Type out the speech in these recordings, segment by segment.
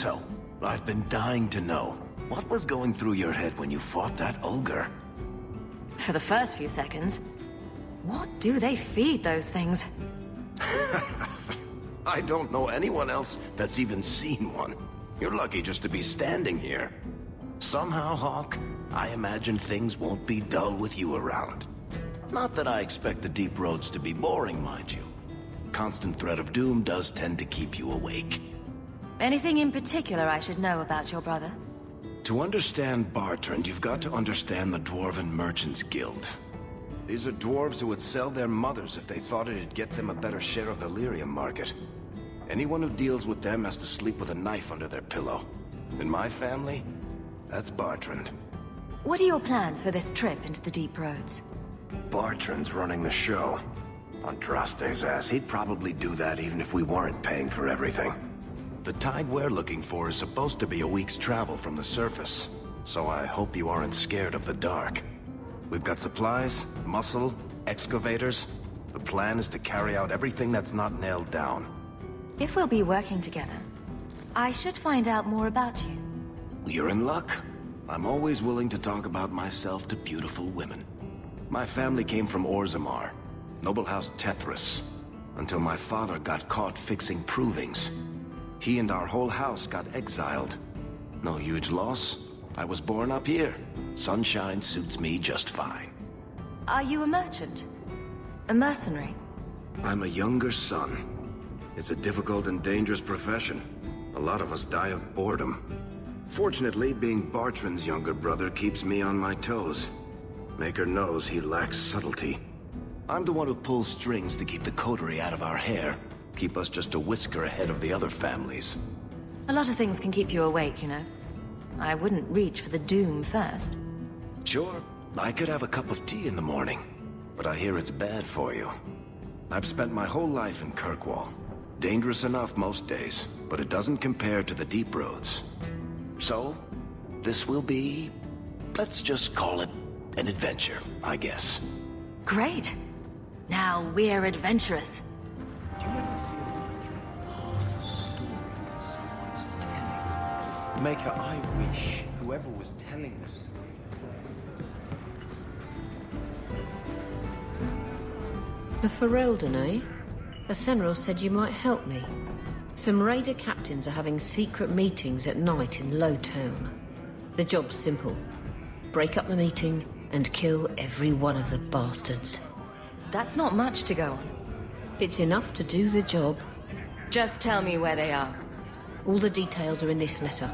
so. I've been dying to know. What was going through your head when you fought that ogre? For the first few seconds. What do they feed those things? I don't know anyone else that's even seen one. You're lucky just to be standing here. Somehow, Hawk, I imagine things won't be dull with you around. Not that I expect the deep roads to be boring, mind you. Constant threat of doom does tend to keep you awake. Anything in particular I should know about your brother? To understand Bartrand, you've got to understand the Dwarven Merchants Guild. These are dwarves who would sell their mothers if they thought it'd get them a better share of the lyrium market. Anyone who deals with them has to sleep with a knife under their pillow. In my family, that's Bartrand. What are your plans for this trip into the deep roads? Bartrand's running the show. On Draste's ass, he'd probably do that even if we weren't paying for everything. The tide we're looking for is supposed to be a week's travel from the surface, so I hope you aren't scared of the dark. We've got supplies, muscle, excavators. The plan is to carry out everything that's not nailed down. If we'll be working together, I should find out more about you. You're in luck. I'm always willing to talk about myself to beautiful women. My family came from Orzammar, noble house Tethras, until my father got caught fixing provings. He and our whole house got exiled. No huge loss. I was born up here. Sunshine suits me just fine. Are you a merchant? A mercenary? I'm a younger son. It's a difficult and dangerous profession. A lot of us die of boredom. Fortunately, being Bartrand's younger brother keeps me on my toes. Maker knows he lacks subtlety. I'm the one who pulls strings to keep the coterie out of our hair. Keep us just a whisker ahead of the other families. A lot of things can keep you awake, you know. I wouldn't reach for the doom first. Sure, I could have a cup of tea in the morning, but I hear it's bad for you. I've spent my whole life in Kirkwall. Dangerous enough most days, but it doesn't compare to the deep roads. So, this will be... let's just call it an adventure, I guess. Great. Now we're adventurous. Do you ever feel like a story that someone's telling? Maker, I wish whoever was telling the story. The Ferelden, eh? Athenril said you might help me. Some raider captains are having secret meetings at night in Lowtown. The job's simple. Break up the meeting and kill every one of the bastards. That's not much to go on. It's enough to do the job. Just tell me where they are. All the details are in this letter.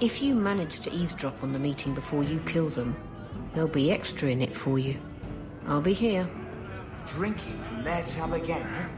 If you manage to eavesdrop on the meeting before you kill them, there'll be extra in it for you. I'll be here. Drinking from their tub again, huh?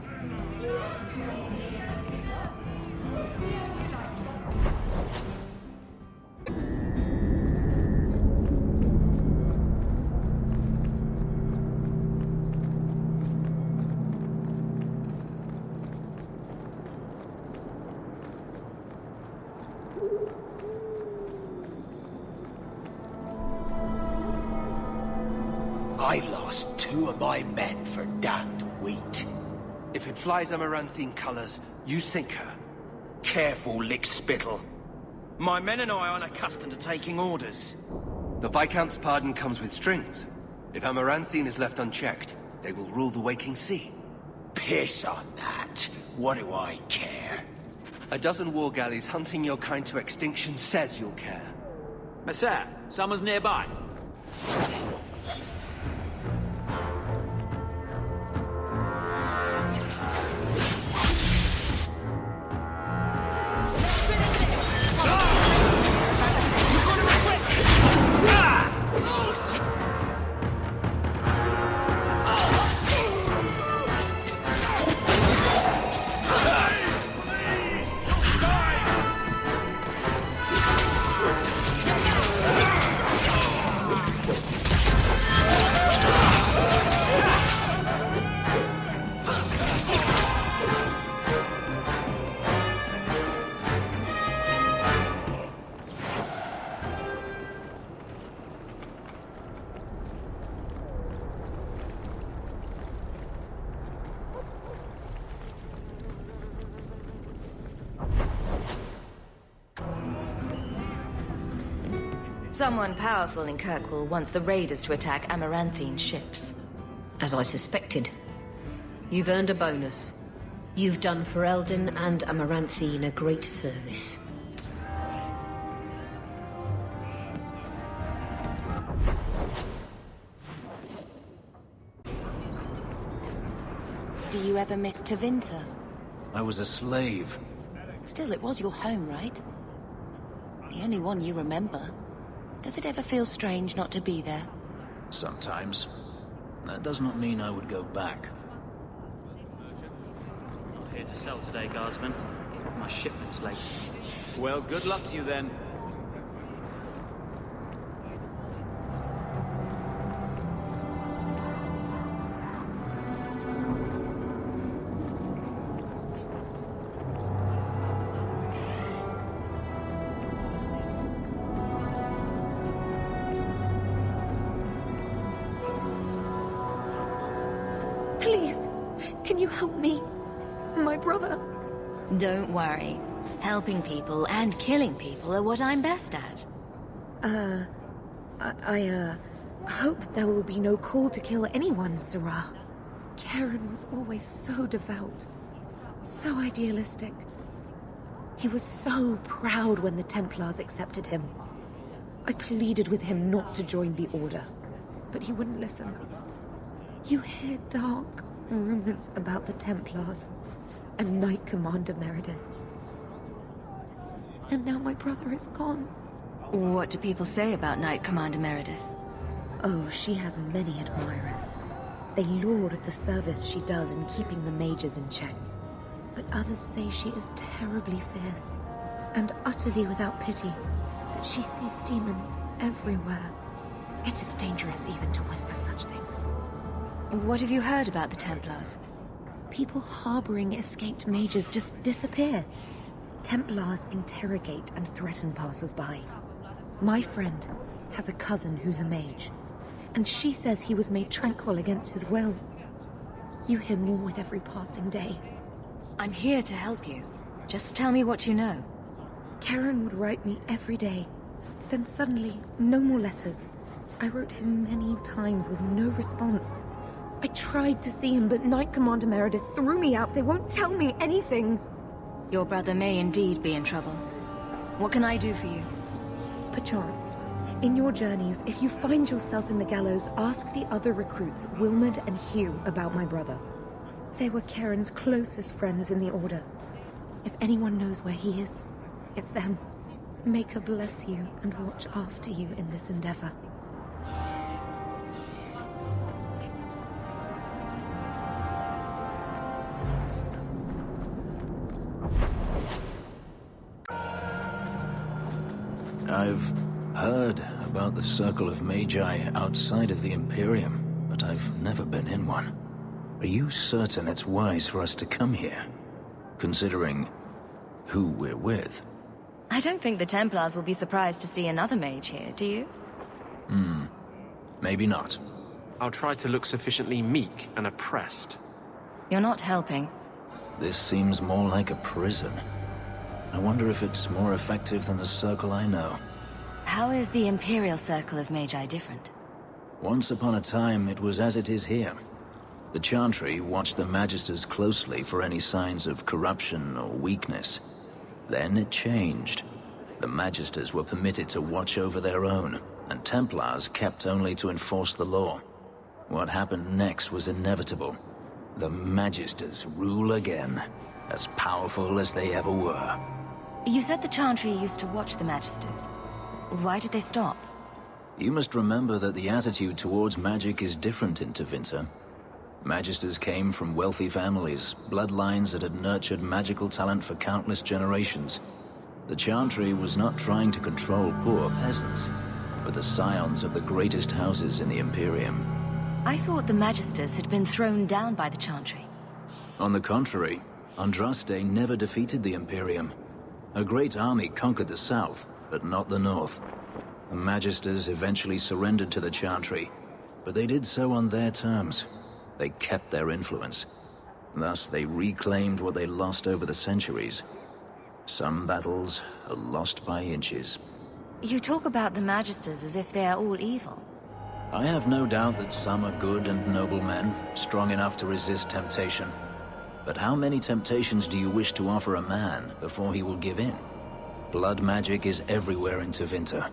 I lost 2 of my men for damned wheat. If it flies Amaranthine colours, you sink her. Careful, lick spittle. My men and I aren't accustomed to taking orders. The Viscount's pardon comes with strings. If Amaranthine is left unchecked, they will rule the waking sea. Piss on that. What do I care? A dozen war galleys hunting your kind to extinction says you'll care. Messere, someone's nearby. Someone powerful in Kirkwall wants the raiders to attack Amaranthine ships. As I suspected. You've earned a bonus. You've done Ferelden and Amaranthine a great service. Do you ever miss Tevinter? I was a slave. Still, it was your home, right? The only one you remember. Does it ever feel strange not to be there? Sometimes. That does not mean I would go back. Not here to sell today, guardsman. My shipment's late. Well, good luck to you then. Please, can you help me? My brother. Don't worry. Helping people and killing people are what I'm best at. I hope there will be no call to kill anyone, Sarah. Karen was always so devout, so idealistic. He was so proud when the Templars accepted him. I pleaded with him not to join the Order, but he wouldn't listen. You hear dark rumors about the Templars and Knight Commander Meredith. And now my brother is gone. What do people say about Knight Commander Meredith? Oh, she has many admirers. They laud the service she does in keeping the mages in check. But others say she is terribly fierce and utterly without pity, that she sees demons everywhere. It is dangerous even to whisper such things. What have you heard about the Templars? People harboring escaped mages just disappear. Templars interrogate and threaten passers-by. My friend has a cousin who's a mage, and she says he was made tranquil against his will. You hear more with every passing day. I'm here to help you. Just tell me what you know. Karen would write me every day. Then suddenly, no more letters. I wrote him many times with no response. I tried to see him, but Knight Commander Meredith threw me out. They won't tell me anything. Your brother may indeed be in trouble. What can I do for you? Perchance, in your journeys, if you find yourself in the gallows, ask the other recruits, Wilmerd and Hugh, about my brother. They were Karen's closest friends in the Order. If anyone knows where he is, it's them. May her bless you and watch after you in this endeavor. I've heard about the Circle of Magi outside of the Imperium, but I've never been in one. Are you certain it's wise for us to come here, considering who we're with? I don't think the Templars will be surprised to see another mage here, do you? Maybe not. I'll try to look sufficiently meek and oppressed. You're not helping. This seems more like a prison. I wonder if it's more effective than the Circle I know. How is the Imperial Circle of Magi different? Once upon a time, it was as it is here. The Chantry watched the Magisters closely for any signs of corruption or weakness. Then it changed. The Magisters were permitted to watch over their own, and Templars kept only to enforce the law. What happened next was inevitable. The Magisters rule again, as powerful as they ever were. You said the Chantry used to watch the Magisters. Why did they stop? You must remember that the attitude towards magic is different in Tevinter. Magisters came from wealthy families, bloodlines that had nurtured magical talent for countless generations. The Chantry was not trying to control poor peasants, but the scions of the greatest houses in the Imperium. I thought the Magisters had been thrown down by the Chantry. On the contrary, Andraste never defeated the Imperium. A great army conquered the south, but not the north. The Magisters eventually surrendered to the Chantry, but they did so on their terms. They kept their influence. Thus, they reclaimed what they lost over the centuries. Some battles are lost by inches. You talk about the Magisters as if they are all evil. I have no doubt that some are good and noble men, strong enough to resist temptation. But how many temptations do you wish to offer a man before he will give in? Blood magic is everywhere in Tevinter,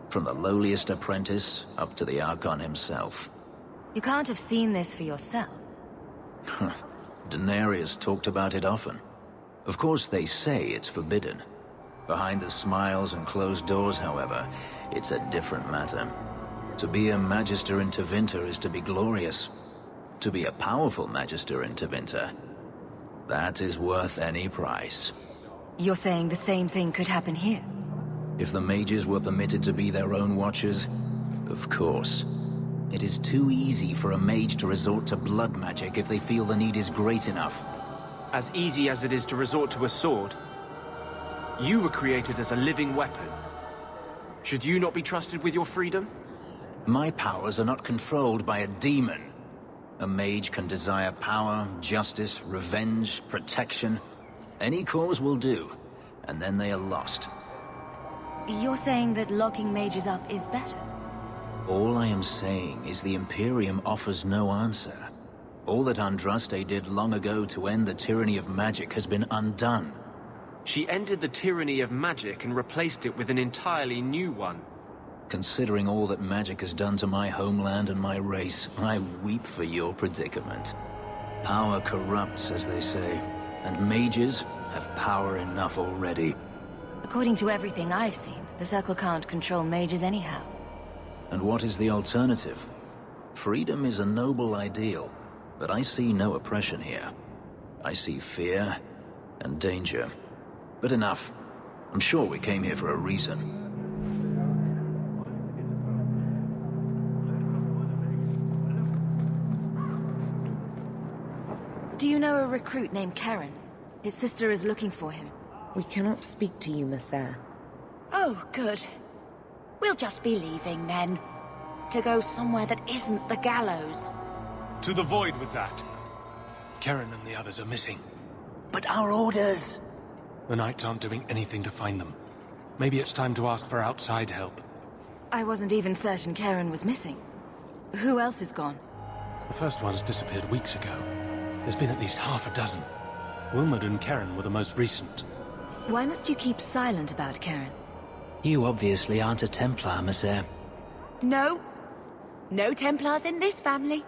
from the lowliest apprentice up to the Archon himself. You can't have seen this for yourself. Daenerys talked about it often. Of course, they say it's forbidden. Behind the smiles and closed doors, however, it's a different matter. To be a Magister in Tevinter is to be glorious. To be a powerful Magister in Tevinter, that is worth any price. You're saying the same thing could happen here? If the mages were permitted to be their own watchers, of course. It is too easy for a mage to resort to blood magic if they feel the need is great enough. As easy as it is to resort to a sword. You were created as a living weapon. Should you not be trusted with your freedom? My powers are not controlled by a demon. A mage can desire power, justice, revenge, protection. Any cause will do, and then they are lost. You're saying that locking mages up is better? All I am saying is the Imperium offers no answer. All that Andraste did long ago to end the tyranny of magic has been undone. She ended the tyranny of magic and replaced it with an entirely new one. Considering all that magic has done to my homeland and my race, I weep for your predicament. Power corrupts, as they say, and mages have power enough already. According to everything I've seen, the Circle can't control mages anyhow. And what is the alternative? Freedom is a noble ideal, but I see no oppression here. I see fear and danger. But enough. I'm sure we came here for a reason. Do you know a recruit named Karen? His sister is looking for him. We cannot speak to you, Messer. Oh, good. We'll just be leaving then. To go somewhere that isn't the gallows. To the void with that. Karen and the others are missing. But our orders... The Knights aren't doing anything to find them. Maybe it's time to ask for outside help. I wasn't even certain Karen was missing. Who else is gone? The first one's disappeared weeks ago. There's been at least half a dozen. Wilmot and Karen were the most recent. Why must you keep silent about Karen? You obviously aren't a Templar, Messer. No. No Templars in this family.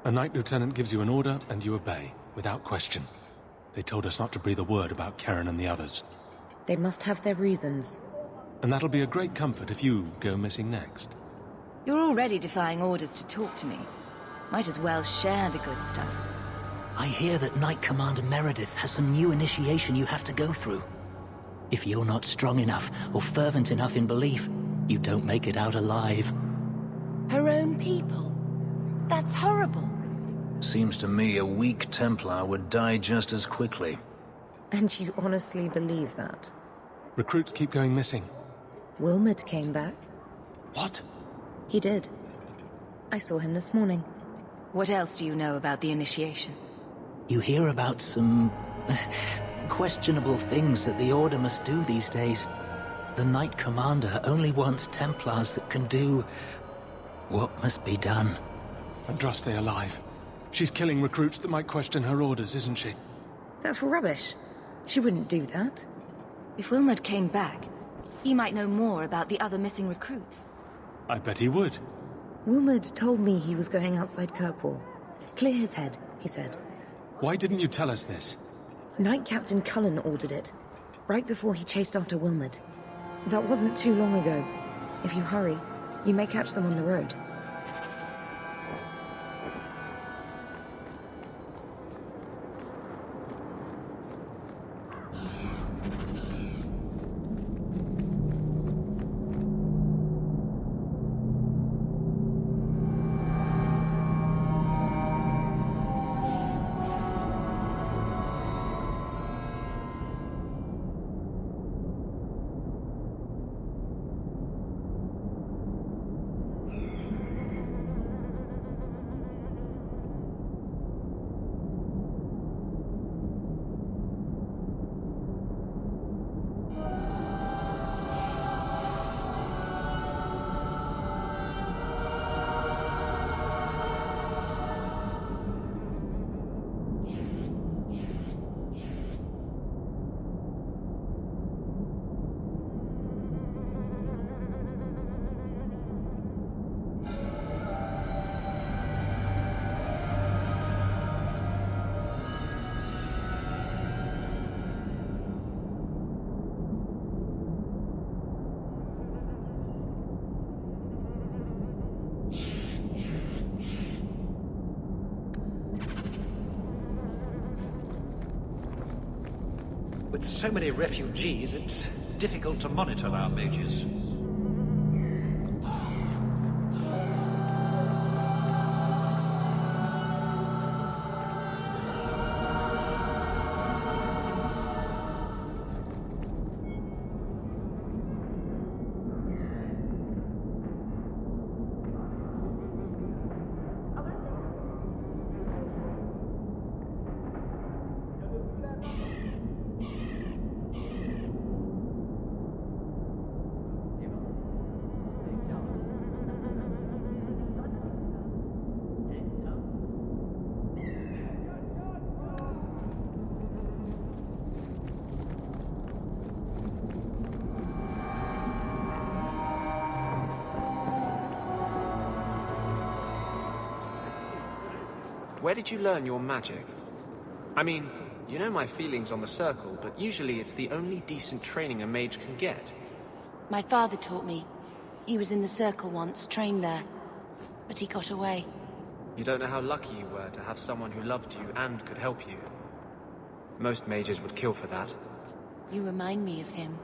A Knight Lieutenant gives you an order and you obey, without question. They told us not to breathe a word about Karen and the others. They must have their reasons. And that'll be a great comfort if you go missing next. You're already defying orders to talk to me. Might as well share the good stuff. I hear that Knight Commander Meredith has some new initiation you have to go through. If you're not strong enough or fervent enough in belief, you don't make it out alive. Her own people? That's horrible. Seems to me a weak Templar would die just as quickly. And you honestly believe that? Recruits keep going missing. Wilmot came back. What? He did. I saw him this morning. What else do you know about the initiation? You hear about some... questionable things that the Order must do these days. The Knight Commander only wants Templars that can do... what must be done. Andraste alive. She's killing recruits that might question her orders, isn't she? That's rubbish. She wouldn't do that. If Wilmot came back, he might know more about the other missing recruits. I bet he would. Wilmot told me he was going outside Kirkwall. Clear his head, he said. Why didn't you tell us this? Knight Captain Cullen ordered it, right before he chased after Wilmot. That wasn't too long ago. If you hurry, you may catch them on the road. With so many refugees, it's difficult to monitor our mages. Where did you learn your magic? I mean, you know my feelings on the Circle, but usually it's the only decent training a mage can get. My father taught me. He was in the Circle once, trained there. But he got away. You don't know how lucky you were to have someone who loved you and could help you. Most mages would kill for that. You remind me of him.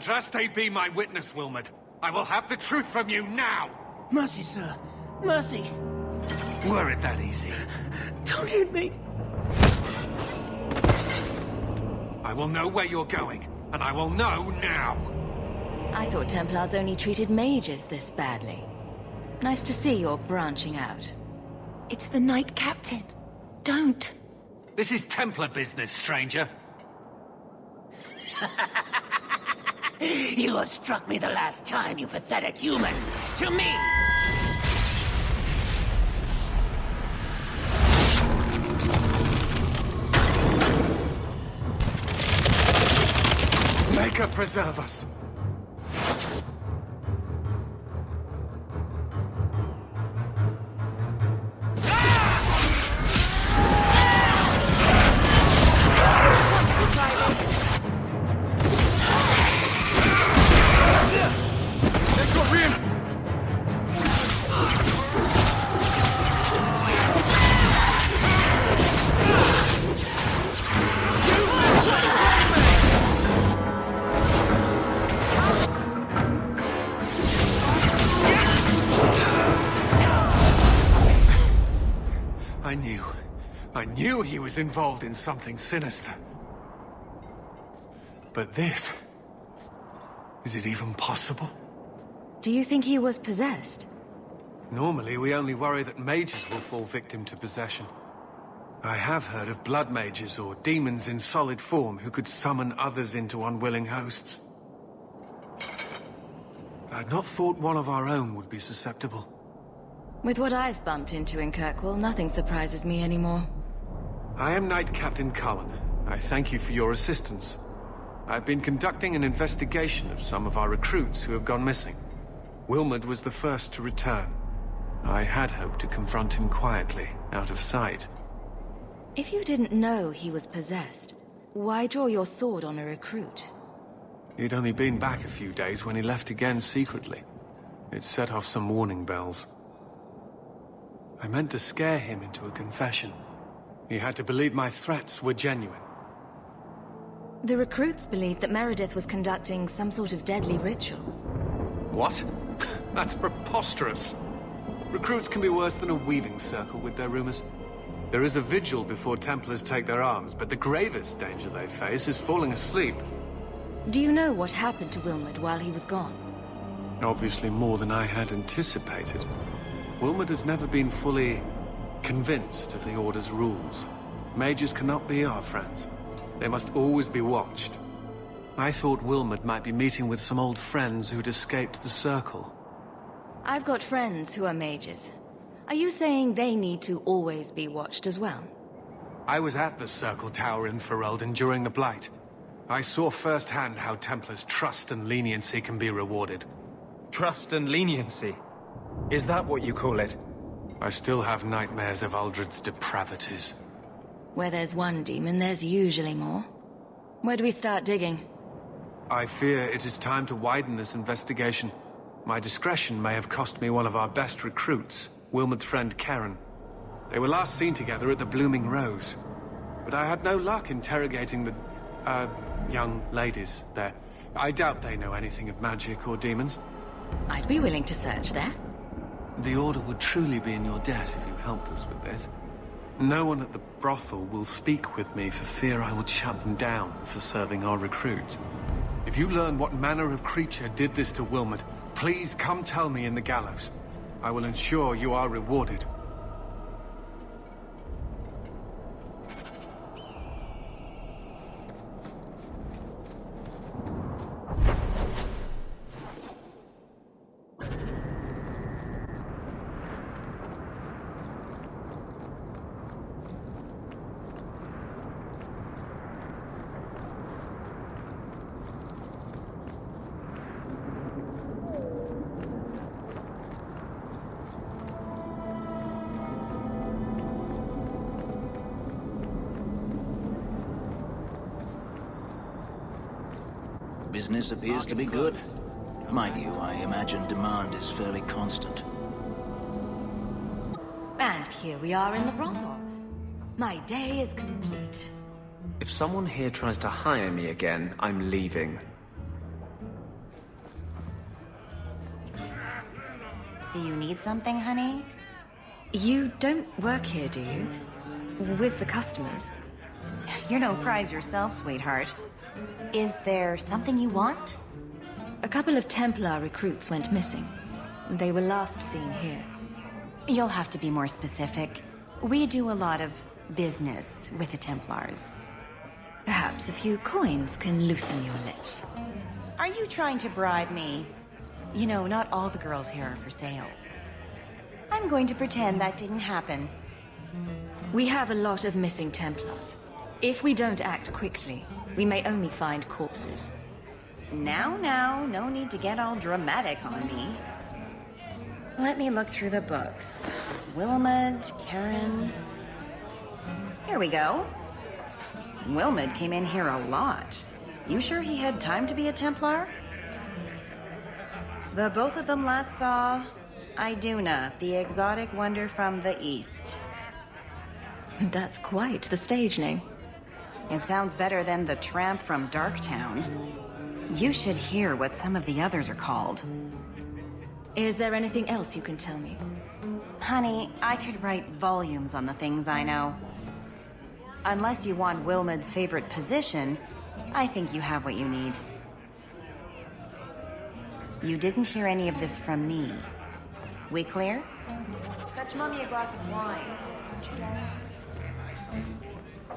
Andraste be my witness, Wilmot. I will have the truth from you now! Mercy, sir. Mercy. Were it that easy? Don't hit me. I will know where you're going, and I will know now! I thought Templars only treated mages this badly. Nice to see you're branching out. It's the Knight Captain. Don't. This is Templar business, stranger. You have struck me the last time, you pathetic human. To me! May God preserve us. I knew he was involved in something sinister. But this... is it even possible? Do you think he was possessed? Normally, we only worry that mages will fall victim to possession. I have heard of blood mages or demons in solid form who could summon others into unwilling hosts. I'd not thought one of our own would be susceptible. With what I've bumped into in Kirkwall, nothing surprises me anymore. I am Knight Captain Cullen. I thank you for your assistance. I've been conducting an investigation of some of our recruits who have gone missing. Wilmot was the first to return. I had hoped to confront him quietly, out of sight. If you didn't know he was possessed, why draw your sword on a recruit? He'd only been back a few days when he left again secretly. It set off some warning bells. I meant to scare him into a confession. He had to believe my threats were genuine. The recruits believed that Meredith was conducting some sort of deadly ritual. What? That's preposterous. Recruits can be worse than a weaving circle with their rumors. There is a vigil before Templars take their arms, but the gravest danger they face is falling asleep. Do you know what happened to Wilmot while he was gone? Obviously more than I had anticipated. Wilmot has never been fully convinced of the Order's rules. Mages cannot be our friends. They must always be watched. I thought Wilmot might be meeting with some old friends who'd escaped the Circle. I've got friends who are mages. Are you saying they need to always be watched as well? I was at the Circle Tower in Ferelden during the Blight. I saw firsthand how Templars' trust and leniency can be rewarded. Trust and leniency? Is that what you call it? I still have nightmares of Uldred's depravities. Where there's one demon, there's usually more. Where do we start digging? I fear it is time to widen this investigation. My discretion may have cost me one of our best recruits, Wilmot's friend Karen. They were last seen together at the Blooming Rose. But I had no luck interrogating the, young ladies there. I doubt they know anything of magic or demons. I'd be willing to search there. The Order would truly be in your debt if you helped us with this. No one at the brothel will speak with me for fear I would shut them down for serving our recruits. If you learn what manner of creature did this to Wilmot, please come tell me in the gallows. I will ensure you are rewarded. Business appears to be good. Mind you, I imagine demand is fairly constant. And here we are in the brothel. My day is complete. If someone here tries to hire me again, I'm leaving. Do you need something, honey? You don't work here, do you? With the customers? You're no prize yourself, sweetheart. Is there something you want? A couple of Templar recruits went missing. They were last seen here. You'll have to be more specific. We do a lot of business with the Templars. Perhaps a few coins can loosen your lips. Are you trying to bribe me? You know, not all the girls here are for sale. I'm going to pretend that didn't happen. We have a lot of missing Templars. If we don't act quickly, we may only find corpses. Now, no need to get all dramatic on me. Let me look through the books. Wilmot, Karen... Here we go. Wilmot came in here a lot. You sure he had time to be a Templar? The both of them last saw Iduna, the exotic wonder from the East. That's quite the stage name. It sounds better than the tramp from Darktown. You should hear what some of the others are called. Is there anything else you can tell me? Honey, I could write volumes on the things I know. Unless you want Wilmot's favorite position, I think you have what you need. You didn't hear any of this from me. We clear? Fetch Mommy a glass of wine. Aren't you, darling?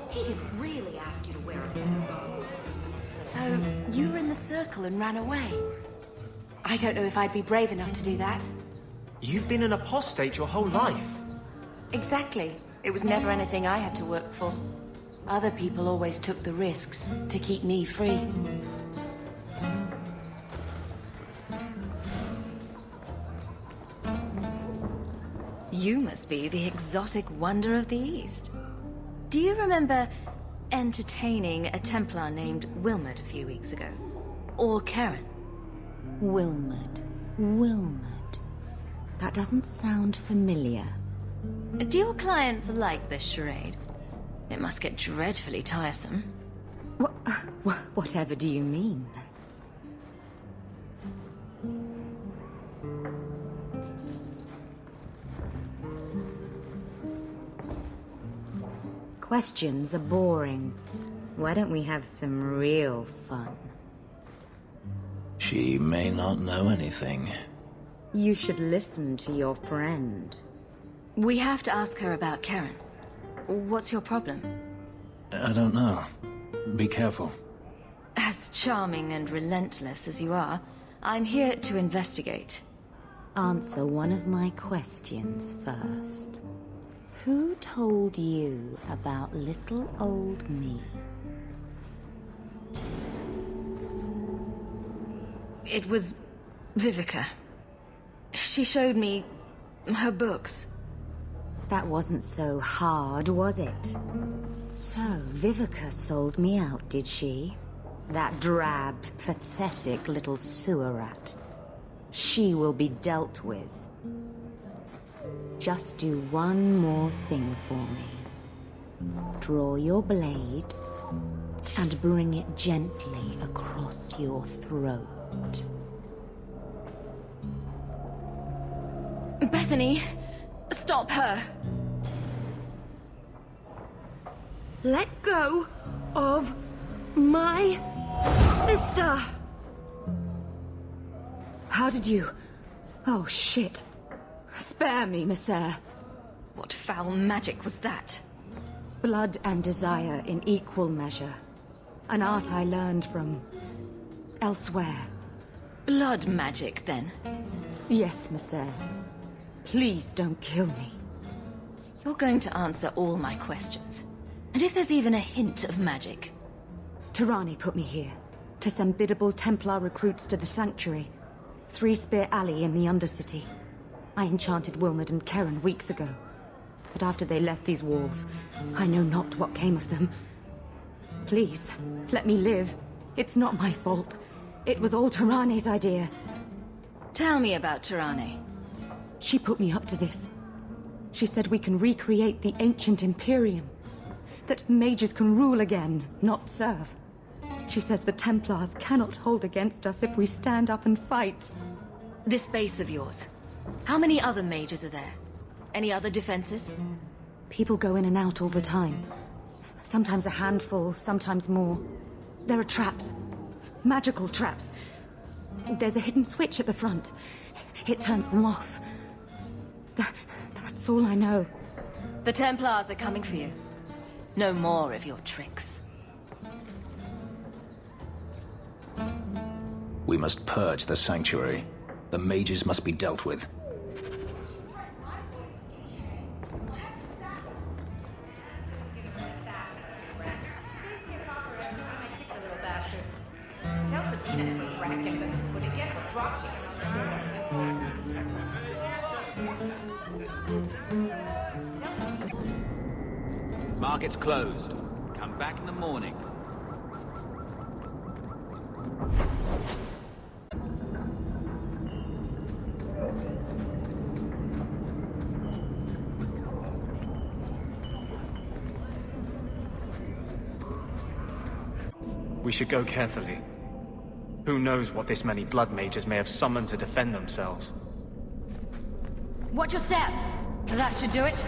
He didn't really ask you to wear a bow. So, you were in the circle and ran away? I don't know if I'd be brave enough to do that. You've been an apostate your whole life. Exactly. It was never anything I had to work for. Other people always took the risks to keep me free. You must be the exotic wonder of the East. Do you remember entertaining a Templar named Wilmot a few weeks ago? Or Karen? Wilmot. That doesn't sound familiar. Do your clients like this charade? It must get dreadfully tiresome. Whatever do you mean? Questions are boring. Why don't we have some real fun? She may not know anything. You should listen to your friend. We have to ask her about Karen. What's your problem? I don't know. Be careful. As charming and relentless as you are, I'm here to investigate. Answer one of my questions first. Who told you about little old me? It was Vivica. She showed me her books. That wasn't so hard, was it? So, Vivica sold me out, did she? That drab, pathetic little sewer rat. She will be dealt with. Just do one more thing for me. Draw your blade and bring it gently across your throat. Bethany, stop her. Let go of my sister. How did you... Oh, shit. Spare me, Messere. What foul magic was that? Blood and desire in equal measure. An art I learned from... elsewhere. Blood magic, then? Yes, Messere. Please don't kill me. You're going to answer all my questions. And if there's even a hint of magic... Tirani put me here, to send biddable Templar recruits to the Sanctuary. Three-Spear Alley in the Undercity. I enchanted Wilmot and Karen weeks ago. But after they left these walls, I know not what came of them. Please, let me live. It's not my fault. It was all Tirani's idea. Tell me about Tirani. She put me up to this. She said we can recreate the ancient Imperium. That mages can rule again, not serve. She says the Templars cannot hold against us if we stand up and fight. This base of yours, how many other mages are there? Any other defenses? People go in and out all the time. Sometimes a handful, sometimes more. There are traps. Magical traps. There's a hidden switch at the front. It turns them off. That's all I know. The Templars are coming for you. No more of your tricks. We must purge the Sanctuary. The mages must be dealt with. Market's closed. Come back in the morning. We should go carefully. Who knows what this many blood mages may have summoned to defend themselves. Watch your step! That should do it.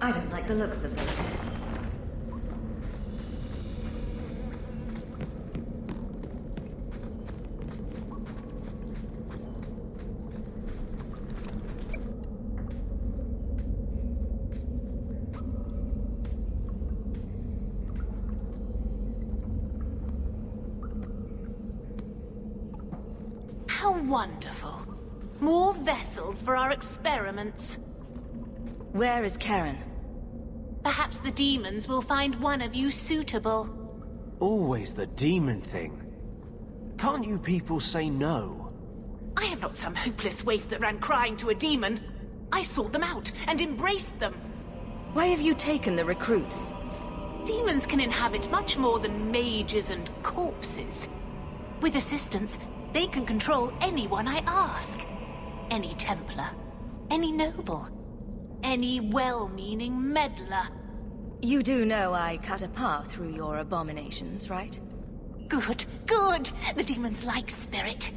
I don't like the looks of this. How wonderful. More vessels for our experiments. Where is Karen? Perhaps the demons will find one of you suitable. Always the demon thing. Can't you people say no? I am not some hopeless waif that ran crying to a demon. I sought them out and embraced them. Why have you taken the recruits? Demons can inhabit much more than mages and corpses. With assistance, they can control anyone I ask. Any Templar, any noble, any well-meaning meddler. You do know I cut a path through your abominations, right? Good, good. The demons like spirit.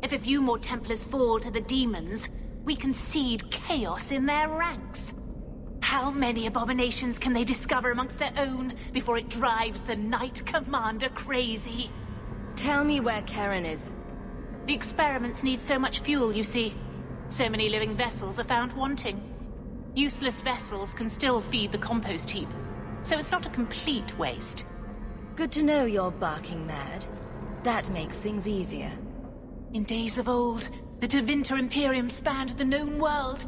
If a few more Templars fall to the demons, we can seed chaos in their ranks. How many abominations can they discover amongst their own before it drives the Knight Commander crazy? Tell me where Karen is. The experiments need so much fuel, you see. So many living vessels are found wanting. Useless vessels can still feed the compost heap, so it's not a complete waste. Good to know you're barking mad. That makes things easier. In days of old, the Tevinter Imperium spanned the known world.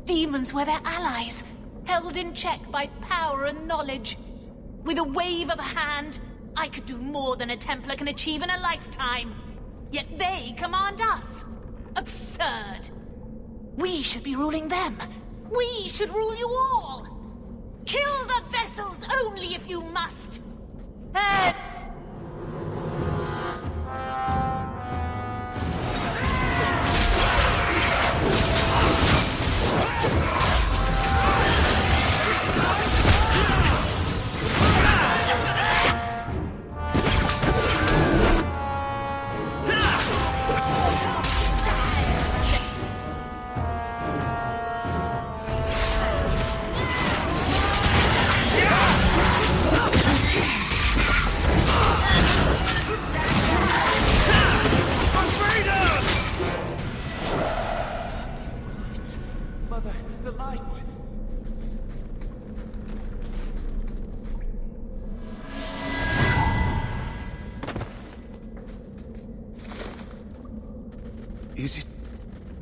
Demons were their allies, held in check by power and knowledge. With a wave of a hand, I could do more than a Templar can achieve in a lifetime. Yet they command us. Absurd. We should be ruling them. We should rule you all. Kill the vessels only if you must. Hey!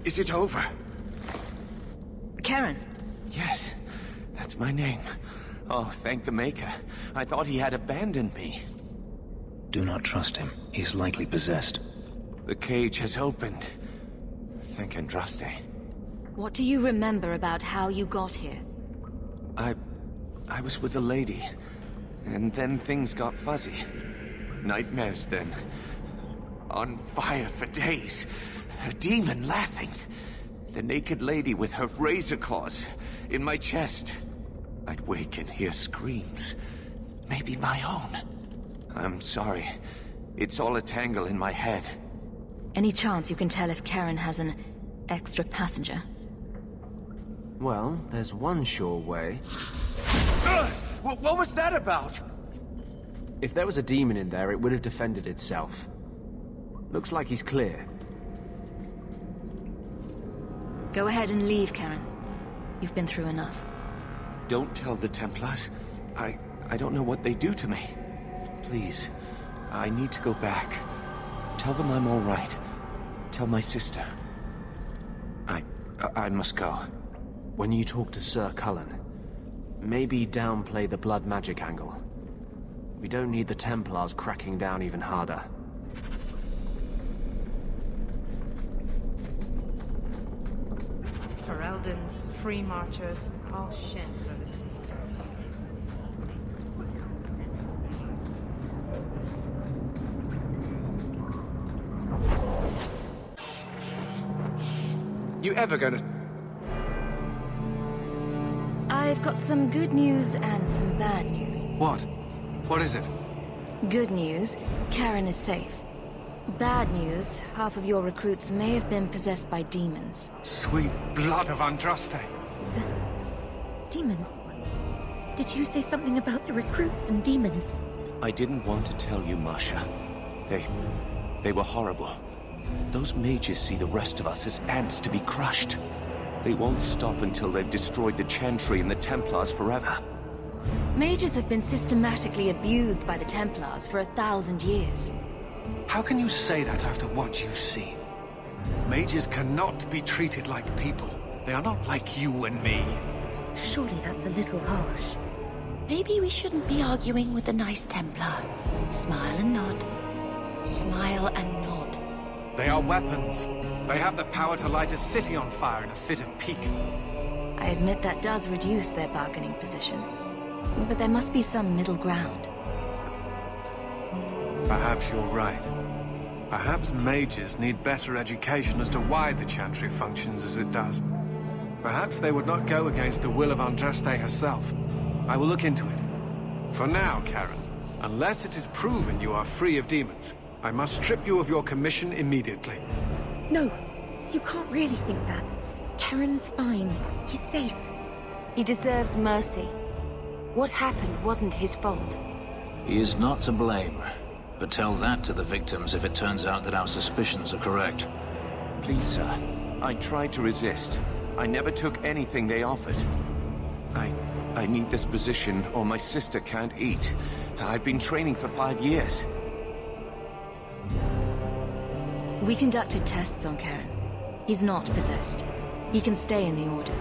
Is it over? Karen. Yes, that's my name. Oh, thank the Maker. I thought he had abandoned me. Do not trust him. He's likely possessed. The cage has opened. Thank Andraste. What do you remember about how you got here? I was with a lady, and then things got fuzzy. Nightmares then. On fire for days. A demon laughing. The naked lady with her razor claws in my chest. I'd wake and hear screams. Maybe my own. I'm sorry. It's all a tangle in my head. Any chance you can tell if Karen has an extra passenger? Well, there's one sure way. What was that about? If there was a demon in there, it would have defended itself. Looks like he's clear. Go ahead and leave, Karen. You've been through enough. Don't tell the Templars. I don't know what they do to me. Please, I need to go back. Tell them I'm all right. Tell my sister. I must go. When you talk to Sir Cullen, maybe downplay the blood magic angle. We don't need the Templars cracking down even harder. Fereldans, free marchers, all shins are the same. You ever going to... I've got some good news and some bad news. What? What is it? Good news, Karen is safe. Bad news, half of your recruits may have been possessed by demons. Sweet blood of Andraste. demons. Did you say something about the recruits and demons? I didn't want to tell you, Masha. They were horrible. Those mages see the rest of us as ants to be crushed. They won't stop until they've destroyed the Chantry and the Templars forever. Mages have been systematically abused by the Templars for 1,000 years. How can you say that after what you've seen? Mages cannot be treated like people. They are not like you and me. Surely that's a little harsh. Maybe we shouldn't be arguing with the nice Templar. Smile and nod. Smile and nod. They are weapons. They have the power to light a city on fire in a fit of pique. I admit that does reduce their bargaining position. But there must be some middle ground. Perhaps you're right. Perhaps mages need better education as to why the Chantry functions as it does. Perhaps they would not go against the will of Andraste herself. I will look into it. For now, Karen, unless it is proven you are free of demons, I must strip you of your commission immediately. No, you can't really think that. Karen's fine. He's safe. He deserves mercy. What happened wasn't his fault. He is not to blame. But tell that to the victims if it turns out that our suspicions are correct. Please, sir. I tried to resist. I never took anything they offered. I need this position or my sister can't eat. I've been training for 5 years. We conducted tests on Karen. He's not possessed. He can stay in the Order.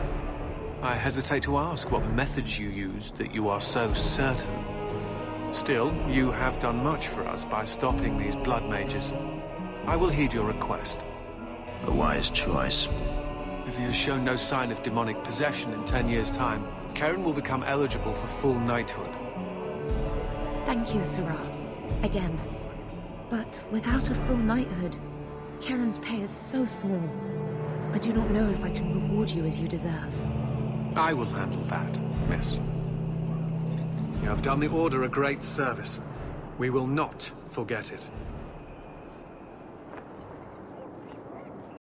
I hesitate to ask what methods you used that you are so certain. Still, you have done much for us by stopping these blood mages. I will heed your request. A wise choice. If he has shown no sign of demonic possession in 10 years' time, Karen will become eligible for full knighthood. Thank you, Sarah. Again. But without a full knighthood, Karen's pay is so small. I do not know if I can reward you as you deserve. I will handle that, miss. You have done the Order a great service. We will not forget it.